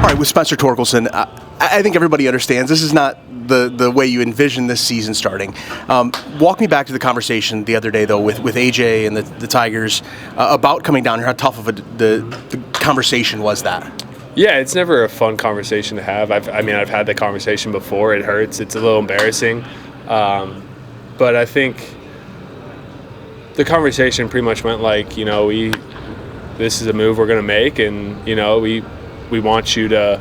All right, with Spencer Torkelson, I think everybody understands this is not the way you envision this season starting. Walk me back to the conversation the other day, though, with AJ and the Tigers about coming down here. How tough of the conversation was that? Yeah, it's never a fun conversation to have. I've had the conversation before. It hurts. It's a little embarrassing. But I think the conversation pretty much went like, this is a move we're going to make, and, we want you to,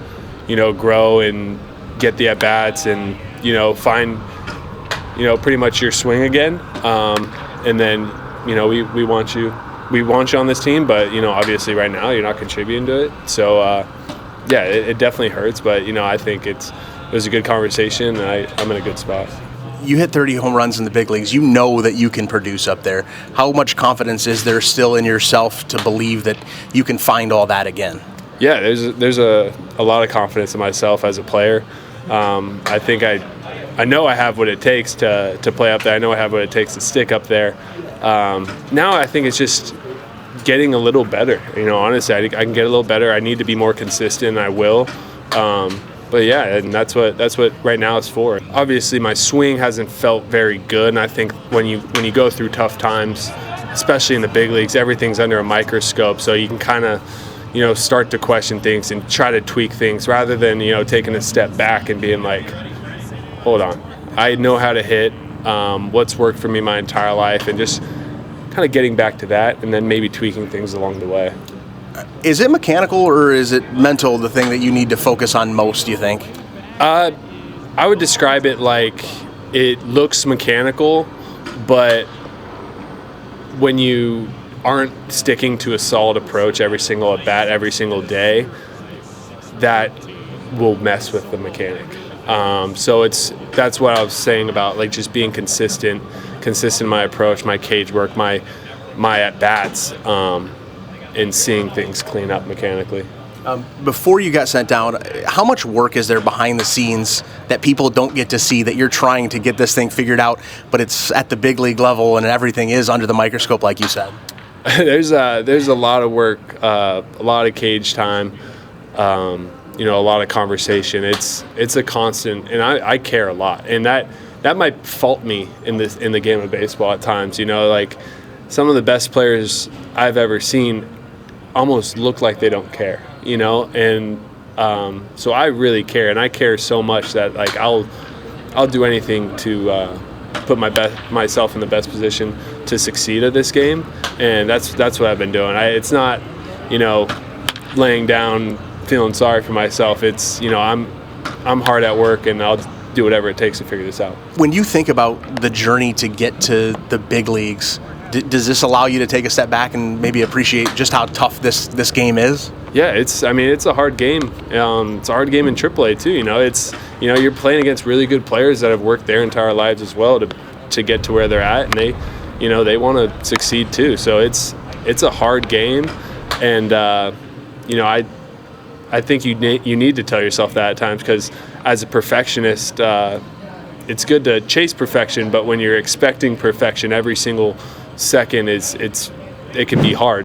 grow and get the at-bats and, find, pretty much your swing again. And then, we want you on this team, but, obviously right now you're not contributing to it. So, yeah, it definitely hurts, but, I think it was a good conversation, and I'm in a good spot. You hit 30 home runs in the big leagues. You know that you can produce up there. How much confidence is there still in yourself to believe that you can find all that again? Yeah, there's a lot of confidence in myself as a player. I think I know I have what it takes to play up there. I know I have what it takes to stick up there. Now I think it's just getting a little better. Honestly, I can get a little better. I need to be more consistent, and I will. But yeah, and that's what right now it's for. Obviously, my swing hasn't felt very good, and I think when you go through tough times, especially in the big leagues, everything's under a microscope, so you can kind of start to question things and try to tweak things rather than taking a step back and being like, hold on, I know how to hit, what's worked for me my entire life, and just kind of getting back to that and then maybe tweaking things along the way. Is it mechanical or is it mental, the thing that you need to focus on most, do you think? I would describe it like it looks mechanical, but when you aren't sticking to a solid approach every single at bat, every single day, that will mess with the mechanic. So that's what I was saying about like just being consistent in my approach, my cage work, my at bats. And seeing things clean up mechanically. Before you got sent down, how much work is there behind the scenes that people don't get to see that you're trying to get this thing figured out, but it's at the big league level and everything is under the microscope, like you said? There's a lot of work, a lot of cage time, a lot of conversation. It's a constant, and I care a lot, and that might fault me in the game of baseball at times. Like some of the best players I've ever seen almost look like they don't care, and so I really care, and I care so much that like I'll do anything to put myself in the best position to succeed at this game, and that's what I've been doing. It's not laying down feeling sorry for myself. It's I'm hard at work, and I'll do whatever it takes to figure this out. When you think about the journey to get to the big leagues, does this allow you to take a step back and maybe appreciate just how tough this game is? Yeah, it's a hard game. It's a hard game in AAA too. It's you're playing against really good players that have worked their entire lives as well to get to where they're at, and they want to succeed too. So it's a hard game, and I think you need to tell yourself that at times, because as a perfectionist, it's good to chase perfection, but when you're expecting perfection every single second, it can be hard.